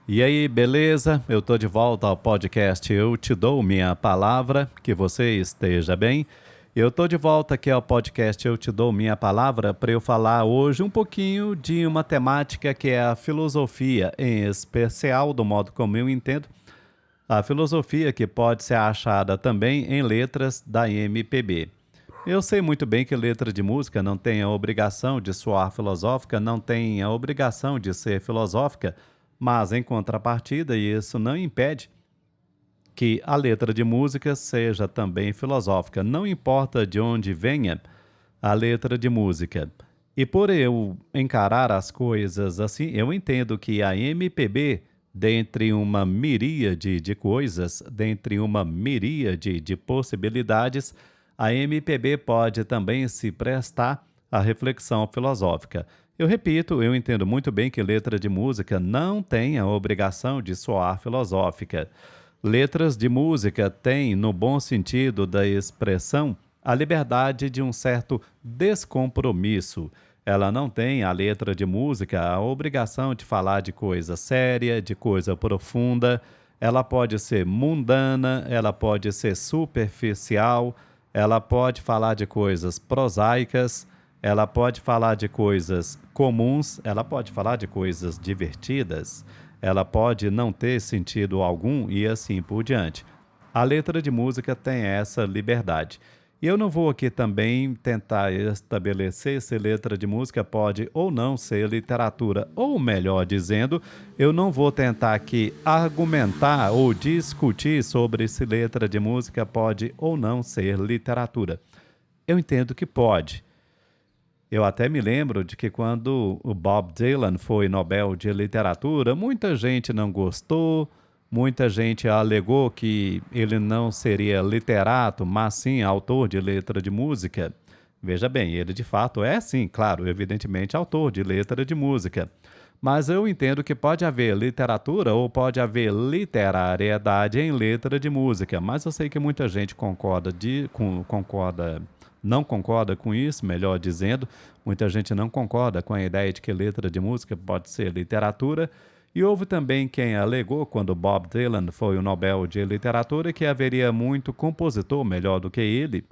E aí, beleza? Eu tô de volta ao podcast Eu Te Dou Minha Palavra, que você esteja bem. Eu tô de volta aqui ao podcast Eu Te Dou Minha Palavra para eu falar hoje um pouquinho de uma temática que é a filosofia, em especial, do modo como eu entendo, a filosofia que pode ser achada também em letras da MPB. Eu sei muito bem que letra de música não tem a obrigação de soar filosófica, não tem a obrigação de ser filosófica, mas em contrapartida, isso não impede que a letra de música seja também filosófica, não importa de onde venha a letra de música. E por eu encarar as coisas assim, eu entendo que a MPB, dentre uma miríade de coisas, dentre uma miríade de possibilidades, a MPB pode também se prestar à reflexão filosófica. Eu repito, eu entendo muito bem que letra de música não tem a obrigação de soar filosófica. Letras de música têm, no bom sentido da expressão, a liberdade de um certo descompromisso. Ela não tem, a letra de música, a obrigação de falar de coisa séria, de coisa profunda. Ela pode ser mundana, ela pode ser superficial, ela pode falar de coisas prosaicas, ela pode falar de coisas comuns, ela pode falar de coisas divertidas, ela pode não ter sentido algum e assim por diante. A letra de música tem essa liberdade. E eu não vou aqui também tentar estabelecer se letra de música pode ou não ser literatura, ou melhor dizendo, eu não vou tentar aqui argumentar ou discutir sobre se letra de música pode ou não ser literatura. Eu entendo que pode. Eu até me lembro de que quando o Bob Dylan foi Nobel de Literatura, muita gente não gostou, muita gente alegou que ele não seria literato, mas sim autor de letra de música. Veja bem, ele de fato é sim, claro, evidentemente autor de letra de música. Mas eu entendo que pode haver literatura ou pode haver literariedade em letra de música. Mas eu sei que muita gente não concorda com isso, melhor dizendo. Muita gente não concorda com a ideia de que letra de música pode ser literatura. E houve também quem alegou, quando Bob Dylan foi o Nobel de Literatura, que haveria muito compositor melhor do que ele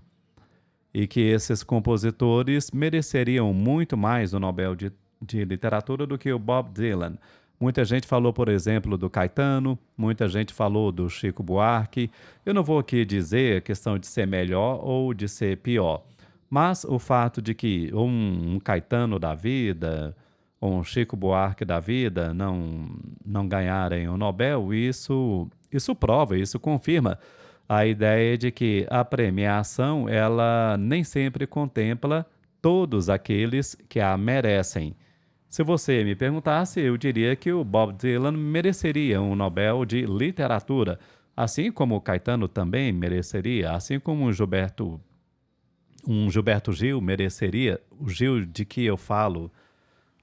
e que esses compositores mereceriam muito mais o Nobel de Literatura do que o Bob Dylan. Muita gente falou, por exemplo, do Caetano, muita gente falou do Chico Buarque. Eu não vou aqui dizer a questão de ser melhor ou de ser pior, mas o fato de que um Caetano da vida, ou um Chico Buarque da vida não ganharem o Nobel, isso prova, isso confirma a ideia de que a premiação ela nem sempre contempla todos aqueles que a merecem. Se você me perguntasse, eu diria que o Bob Dylan mereceria um Nobel de Literatura, assim como o Caetano também mereceria, assim como um Gilberto Gil mereceria, o Gil de que eu falo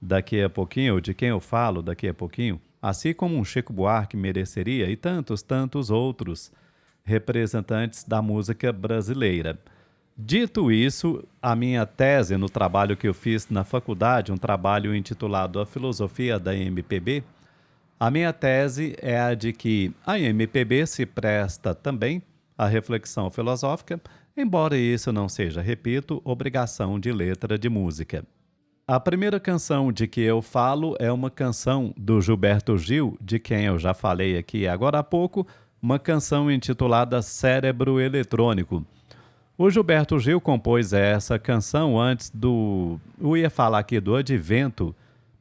daqui a pouquinho, ou de quem eu falo daqui a pouquinho, assim como um Chico Buarque mereceria e tantos, tantos outros representantes da música brasileira. Dito isso, a minha tese no trabalho que eu fiz na faculdade, um trabalho intitulado A Filosofia da MPB, a minha tese é a de que a MPB se presta também à reflexão filosófica, embora isso não seja, repito, obrigação de letra de música. A primeira canção de que eu falo é uma canção do Gilberto Gil, de quem eu já falei aqui agora há pouco, uma canção intitulada Cérebro Eletrônico. O Gilberto Gil compôs essa canção antes do... Eu ia falar aqui do advento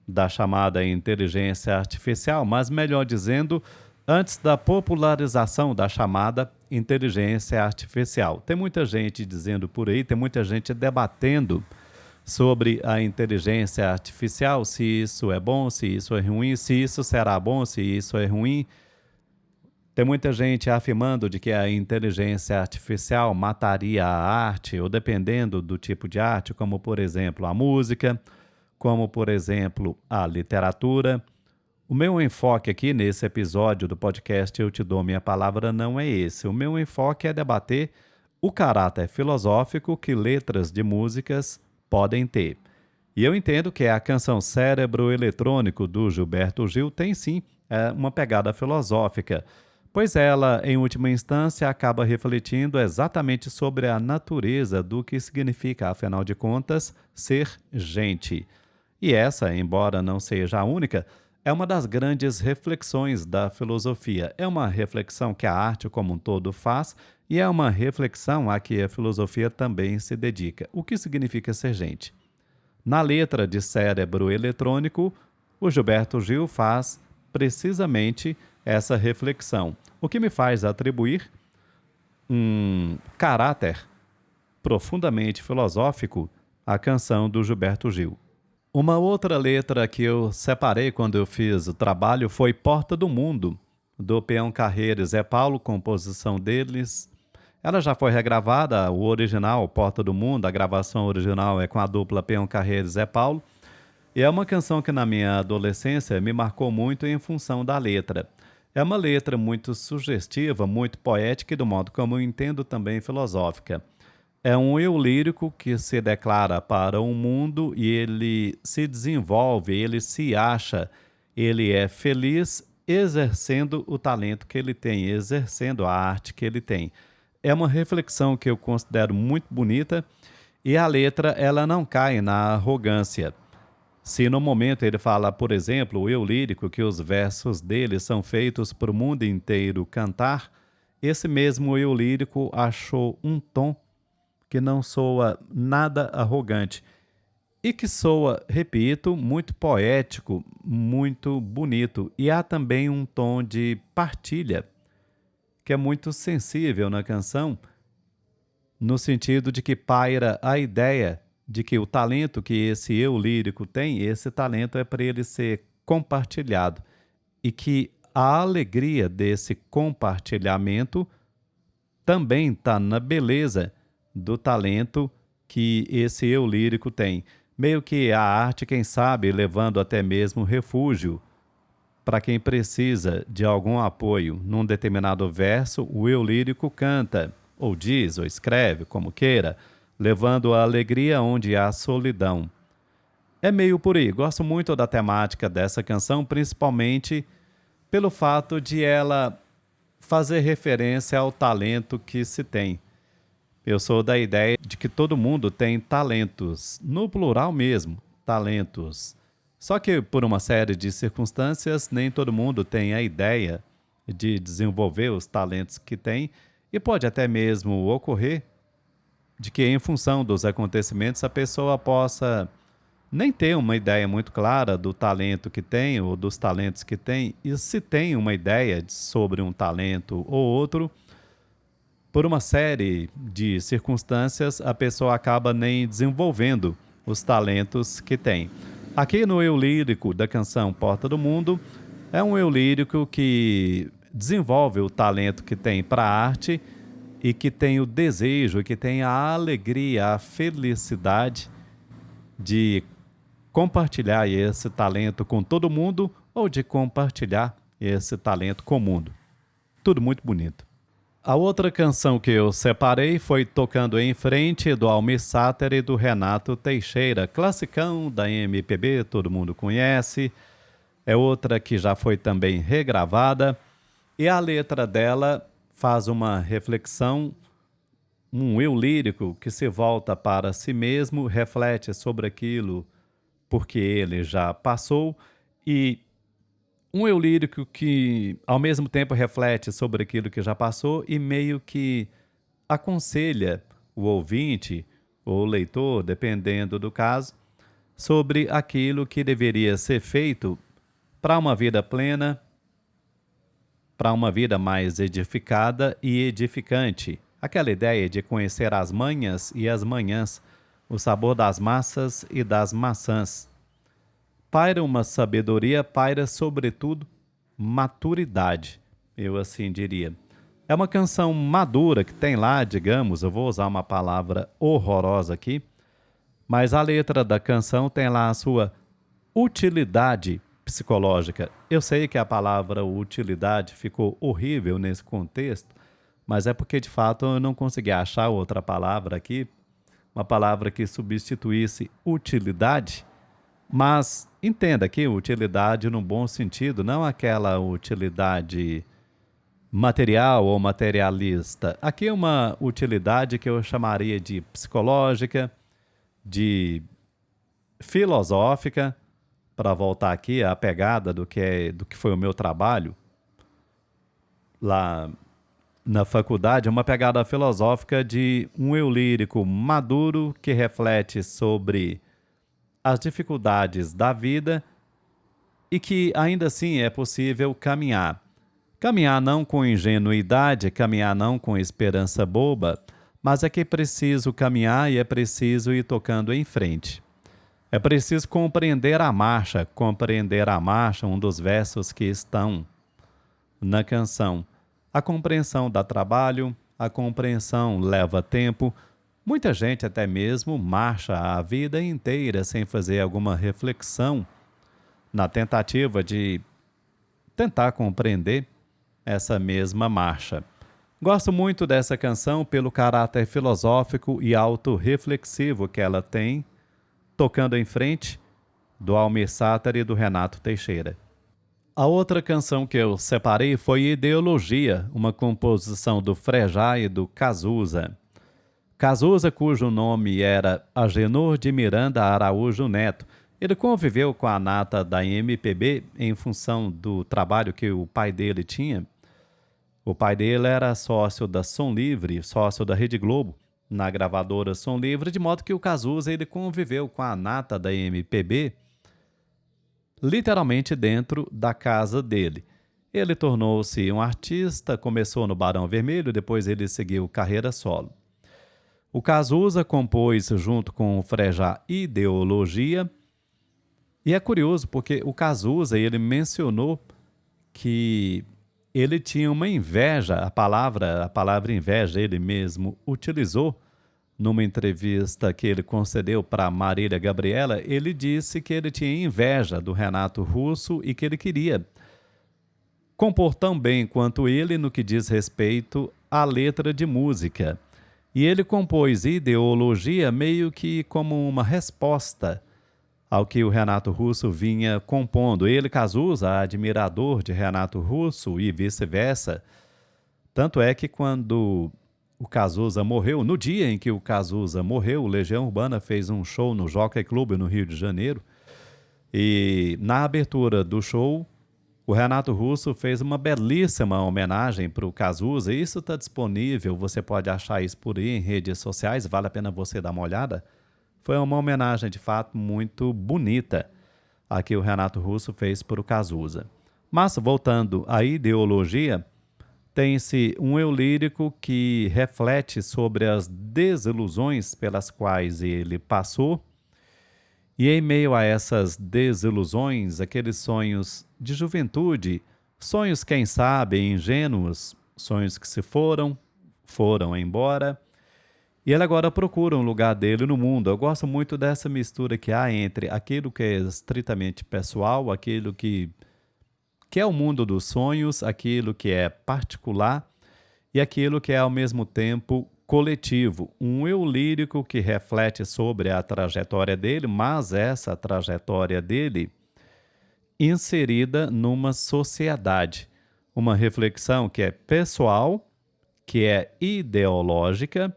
da chamada inteligência artificial, mas melhor dizendo, antes da popularização da chamada inteligência artificial. Tem muita gente dizendo por aí, tem muita gente debatendo sobre a inteligência artificial, se isso é bom, se isso é ruim, se isso será bom, se isso é ruim. Tem muita gente afirmando de que a inteligência artificial mataria a arte, ou dependendo do tipo de arte, como por exemplo a música, como por exemplo a literatura. O meu enfoque aqui nesse episódio do podcast Eu Te Dou Minha Palavra não é esse. O meu enfoque é debater o caráter filosófico que letras de músicas podem ter. E eu entendo que a canção Cérebro Eletrônico do Gilberto Gil tem sim uma pegada filosófica, pois ela, em última instância, acaba refletindo exatamente sobre a natureza do que significa, afinal de contas, ser gente. E essa, embora não seja a única, é uma das grandes reflexões da filosofia. É uma reflexão que a arte como um todo faz e é uma reflexão a que a filosofia também se dedica. O que significa ser gente? Na letra de Cérebro Eletrônico, o Gilberto Gil faz precisamente essa reflexão, o que me faz atribuir um caráter profundamente filosófico à canção do Gilberto Gil. Uma outra letra que eu separei quando eu fiz o trabalho foi Porta do Mundo, do Peão Carreiro e Zé Paulo, composição deles. Ela já foi regravada, o original, Porta do Mundo, a gravação original é com a dupla Peão Carreiro e Zé Paulo. E é uma canção que na minha adolescência me marcou muito em função da letra. É uma letra muito sugestiva, muito poética e do modo como eu entendo também filosófica. É um eu lírico que se declara para o mundo e ele se desenvolve, ele se acha, ele é feliz exercendo o talento que ele tem, exercendo a arte que ele tem. É uma reflexão que eu considero muito bonita e a letra ela não cai na arrogância. Se no momento ele fala, por exemplo, o eu lírico, que os versos dele são feitos para o mundo inteiro cantar, esse mesmo eu lírico achou um tom que não soa nada arrogante e que soa, repito, muito poético, muito bonito. E há também um tom de partilha que é muito sensível na canção, no sentido de que paira a ideia de que o talento que esse eu lírico tem, esse talento é para ele ser compartilhado e que a alegria desse compartilhamento também está na beleza do talento que esse eu lírico tem. Meio que a arte, quem sabe, levando até mesmo refúgio para quem precisa de algum apoio num determinado verso, o eu lírico canta, ou diz, ou escreve, como queira, levando a alegria onde há solidão. É meio por aí. Gosto muito da temática dessa canção, principalmente pelo fato de ela fazer referência ao talento que se tem. Eu sou da ideia de que todo mundo tem talentos, no plural mesmo, talentos. Só que por uma série de circunstâncias, nem todo mundo tem a ideia de desenvolver os talentos que tem e pode até mesmo ocorrer de que em função dos acontecimentos a pessoa possa nem ter uma ideia muito clara do talento que tem ou dos talentos que tem, e se tem uma ideia sobre um talento ou outro, por uma série de circunstâncias, a pessoa acaba nem desenvolvendo os talentos que tem. Aqui no eu lírico da canção Porta do Mundo, é um eu lírico que desenvolve o talento que tem para a arte e que tem o desejo, e que tem a alegria, a felicidade de compartilhar esse talento com todo mundo ou de compartilhar esse talento com o mundo. Tudo muito bonito. A outra canção que eu separei foi Tocando em Frente, do Almir Sater e do Renato Teixeira, classicão da MPB, todo mundo conhece. É outra que já foi também regravada e a letra dela faz uma reflexão, um eu lírico que se volta para si mesmo, reflete sobre aquilo porque ele já passou, e um eu lírico que ao mesmo tempo reflete sobre aquilo que já passou e meio que aconselha o ouvinte ou o leitor, dependendo do caso, sobre aquilo que deveria ser feito para uma vida plena, para uma vida mais edificada e edificante. Aquela ideia de conhecer as manhas e as manhãs, o sabor das massas e das maçãs. Paira uma sabedoria, paira sobretudo maturidade, eu assim diria. É uma canção madura que tem lá, digamos, eu vou usar uma palavra horrorosa aqui, mas a letra da canção tem lá a sua utilidade psicológica. Eu sei que a palavra utilidade ficou horrível nesse contexto, mas é porque de fato eu não consegui achar outra palavra aqui, uma palavra que substituísse utilidade, Mas entenda aqui utilidade no bom sentido, não aquela utilidade material ou materialista. Aqui é uma utilidade que eu chamaria de psicológica, de filosófica, para voltar aqui à pegada do que foi o meu trabalho lá na faculdade, uma pegada filosófica de um eu lírico maduro que reflete sobre as dificuldades da vida e que ainda assim é possível caminhar. Caminhar não com ingenuidade, caminhar não com esperança boba, mas é que é preciso caminhar e é preciso ir tocando em frente. É preciso compreender a marcha, um dos versos que estão na canção. A compreensão dá trabalho, a compreensão leva tempo. Muita gente até mesmo marcha a vida inteira sem fazer alguma reflexão na tentativa de tentar compreender essa mesma marcha. Gosto muito dessa canção pelo caráter filosófico e autorreflexivo que ela tem, tocando em frente, do Almir Sater e do Renato Teixeira. A outra canção que eu separei foi Ideologia, uma composição do Frejá e do Cazuza. Cazuza, cujo nome era Agenor de Miranda Araújo Neto, ele conviveu com a nata da MPB em função do trabalho que o pai dele tinha. O pai dele era sócio da Som Livre, sócio da Rede Globo, na gravadora Som Livre, de modo que o Cazuza ele conviveu com a nata da MPB literalmente dentro da casa dele. Ele tornou-se um artista, começou no Barão Vermelho, depois ele seguiu carreira solo. O Cazuza compôs junto com o Frejá Ideologia, e é curioso porque o Cazuza ele mencionou que ele tinha uma inveja, a palavra inveja ele mesmo utilizou numa entrevista que ele concedeu para Marília Gabriela. Ele disse que ele tinha inveja do Renato Russo e que ele queria compor tão bem quanto ele no que diz respeito à letra de música. E ele compôs Ideologia meio que como uma resposta ao que o Renato Russo vinha compondo. Ele, Cazuza, admirador de Renato Russo e vice-versa. Tanto é que quando o Cazuza morreu, no dia em que o Cazuza morreu, o Legião Urbana fez um show no Jockey Club, no Rio de Janeiro, e na abertura do show, o Renato Russo fez uma belíssima homenagem para o Cazuza. Isso está disponível, você pode achar isso por aí em redes sociais, vale a pena você dar uma olhada. Foi uma homenagem, de fato, muito bonita a que o Renato Russo fez para o Cazuza. Mas, voltando à Ideologia, tem-se um eu lírico que reflete sobre as desilusões pelas quais ele passou, e em meio a essas desilusões, aqueles sonhos de juventude, sonhos, quem sabe, ingênuos, sonhos que se foram embora, e ele agora procura um lugar dele no mundo. Eu gosto muito dessa mistura que há entre aquilo que é estritamente pessoal, aquilo que é o mundo dos sonhos, aquilo que é particular e aquilo que é ao mesmo tempo coletivo. Um eu lírico que reflete sobre a trajetória dele, mas essa trajetória dele inserida numa sociedade. Uma reflexão que é pessoal, que é ideológica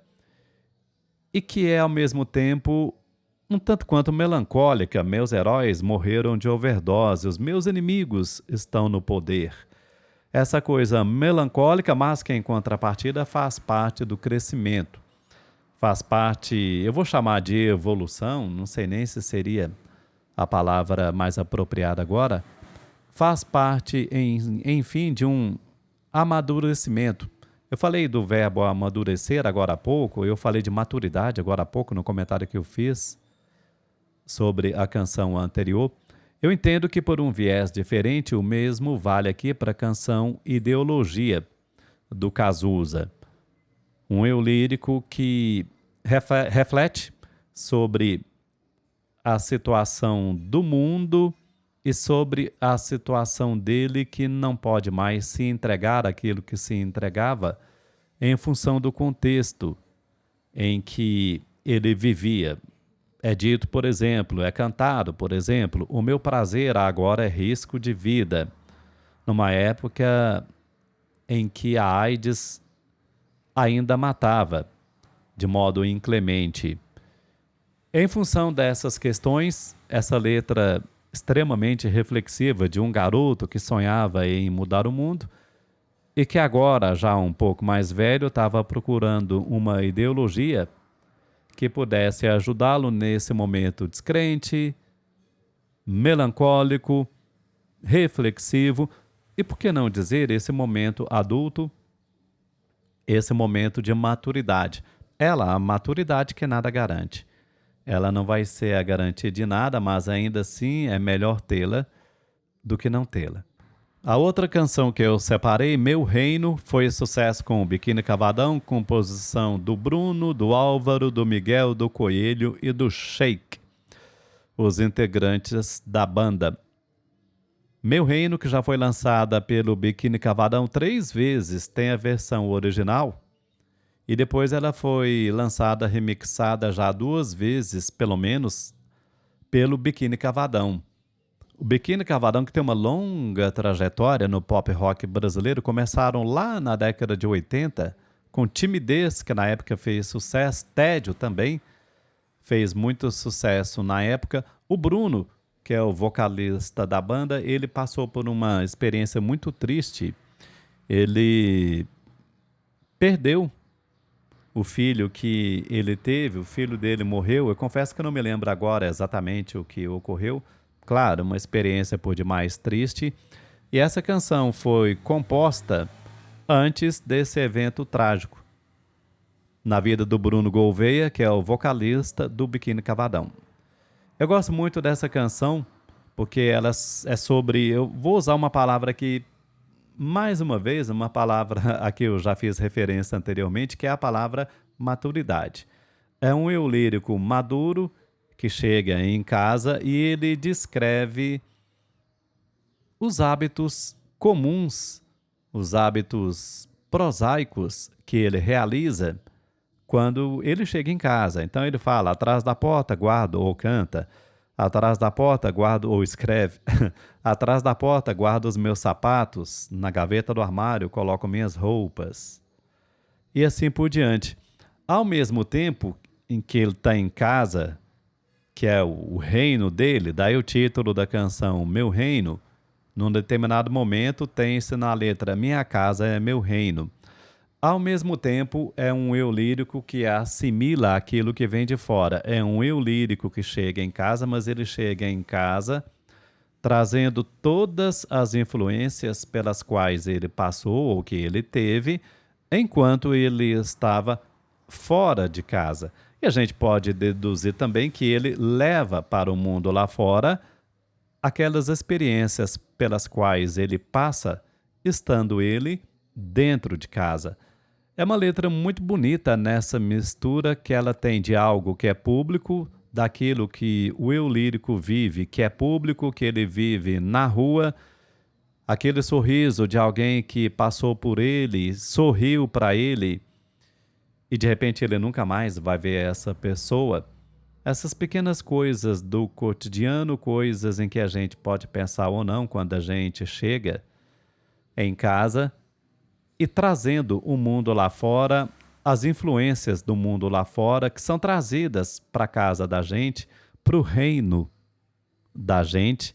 e que é ao mesmo tempo um tanto quanto melancólica. Meus heróis morreram de overdose, os meus inimigos estão no poder. Essa coisa melancólica, mas que em contrapartida faz parte do crescimento. Faz parte, eu vou chamar de evolução, não sei nem se seria a palavra mais apropriada agora. Faz parte, enfim, de um amadurecimento. Eu falei do verbo amadurecer agora há pouco, eu falei de maturidade agora há pouco no comentário que eu fiz sobre a canção anterior. Eu entendo que por um viés diferente, o mesmo vale aqui para a canção Ideologia, do Cazuza. Um eu lírico que reflete sobre a situação do mundo e sobre a situação dele que não pode mais se entregar àquilo que se entregava em função do contexto em que ele vivia. É dito, por exemplo, é cantado, por exemplo, o meu prazer agora é risco de vida, numa época em que a AIDS ainda matava de modo inclemente. Em função dessas questões, essa letra extremamente reflexiva de um garoto que sonhava em mudar o mundo e que agora, já um pouco mais velho, estava procurando uma ideologia que pudesse ajudá-lo nesse momento descrente, melancólico, reflexivo e, por que não dizer, esse momento adulto, esse momento de maturidade. A maturidade que nada garante. Ela não vai ser a garantia de nada, mas ainda assim é melhor tê-la do que não tê-la. A outra canção que eu separei, Meu Reino, foi sucesso com o Biquíni Cavadão, composição do Bruno, do Álvaro, do Miguel, do Coelho e do Sheik, os integrantes da banda. Meu Reino, que já foi lançada pelo Biquíni Cavadão 3 vezes, tem a versão original, e depois ela foi lançada, remixada já 2 vezes, pelo menos, pelo Biquíni Cavadão. O Biquíni Cavadão, que tem uma longa trajetória no pop rock brasileiro, começaram lá na década de 80, com Timidez, que na época fez sucesso, Tédio também fez muito sucesso na época. O Bruno, que é o vocalista da banda, ele passou por uma experiência muito triste. Ele perdeu o filho que ele teve, o filho dele morreu. Eu confesso que eu não me lembro agora exatamente o que ocorreu. Claro, uma experiência por demais triste. E essa canção foi composta antes desse evento trágico na vida do Bruno Gouveia, que é o vocalista do Biquíni Cavadão. Eu gosto muito dessa canção porque ela é sobre... Eu vou usar uma palavra aqui, mais uma vez, uma palavra a que eu já fiz referência anteriormente, que é a palavra maturidade. É um eu lírico maduro que chega em casa e ele descreve os hábitos comuns, os hábitos prosaicos que ele realiza quando ele chega em casa. Então ele fala, atrás da porta guardo ou canta, atrás da porta guardo ou escreve, atrás da porta guardo os meus sapatos, na gaveta do armário coloco minhas roupas. E assim por diante. Ao mesmo tempo em que ele está em casa, que é o reino dele, daí o título da canção Meu Reino, num determinado momento tem-se na letra Minha casa é meu reino. Ao mesmo tempo, é um eu lírico que assimila aquilo que vem de fora. É um eu lírico que chega em casa, mas ele chega em casa trazendo todas as influências pelas quais ele passou ou que ele teve enquanto ele estava fora de casa. E a gente pode deduzir também que ele leva para o mundo lá fora aquelas experiências pelas quais ele passa estando ele dentro de casa. É uma letra muito bonita nessa mistura que ela tem de algo que é público, daquilo que o eu lírico vive, que é público, que ele vive na rua, aquele sorriso de alguém que passou por ele, sorriu para ele e de repente ele nunca mais vai ver essa pessoa. Essas pequenas coisas do cotidiano, coisas em que a gente pode pensar ou não quando a gente chega em casa, e trazendo o mundo lá fora, as influências do mundo lá fora que são trazidas para a casa da gente, para o reino da gente,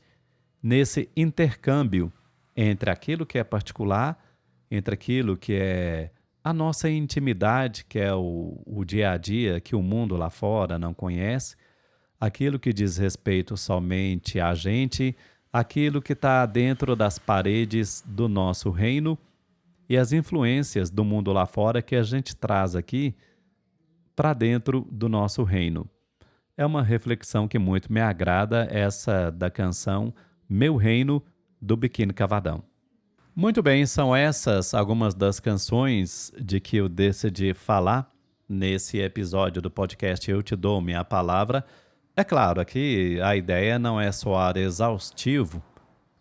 nesse intercâmbio entre aquilo que é particular, entre aquilo que é a nossa intimidade, que é o dia a dia que o mundo lá fora não conhece, aquilo que diz respeito somente a gente, aquilo que está dentro das paredes do nosso reino, e as influências do mundo lá fora que a gente traz aqui para dentro do nosso reino. É uma reflexão que muito me agrada, essa da canção Meu Reino, do Biquíni Cavadão. Muito bem, são essas algumas das canções de que eu decidi falar nesse episódio do podcast Eu Te Dou Minha Palavra. É claro, aqui a ideia não é soar exaustivo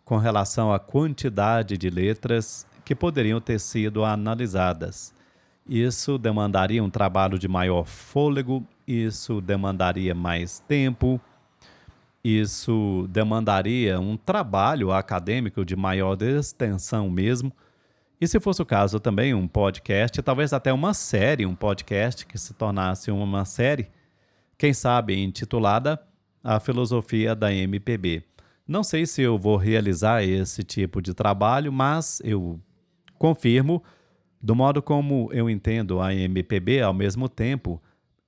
com relação à quantidade de letras que poderiam ter sido analisadas. Isso demandaria um trabalho de maior fôlego isso demandaria mais tempo, isso demandaria um trabalho acadêmico de maior extensão mesmo. E se fosse o caso também, um podcast, talvez até uma série, um podcast que se tornasse uma série, quem sabe intitulada A Filosofia da MPB. Não sei se eu vou realizar esse tipo de trabalho, mas eu confirmo, do modo como eu entendo a MPB, ao mesmo tempo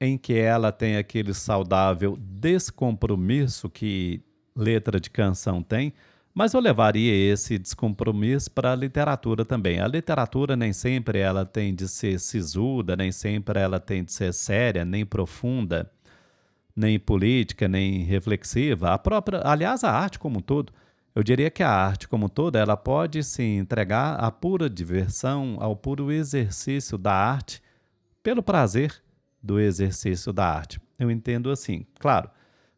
em que ela tem aquele saudável descompromisso que letra de canção tem, mas eu levaria esse descompromisso para a literatura também. A literatura nem sempre ela tem de ser sisuda, nem sempre ela tem de ser séria, nem profunda, nem política, nem reflexiva. A própria, aliás, a arte como um todo, eu diria que a arte como um todo, ela pode se entregar à pura diversão, ao puro exercício da arte, pelo prazer do exercício da arte. Eu entendo assim. Claro,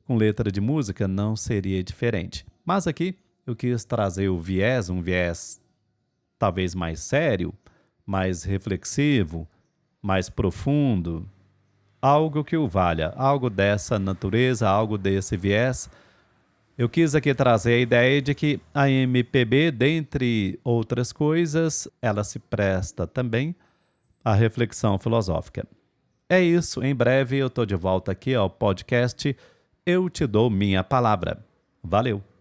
com letra de música não seria diferente. Mas aqui eu quis trazer o viés, um viés talvez mais sério, mais reflexivo, mais profundo, algo que o valha, algo dessa natureza, algo desse viés. Eu quis aqui trazer a ideia de que a MPB, dentre outras coisas, ela se presta também à reflexão filosófica. É isso, em breve eu estou de volta aqui ao podcast Eu Te Dou Minha Palavra. Valeu!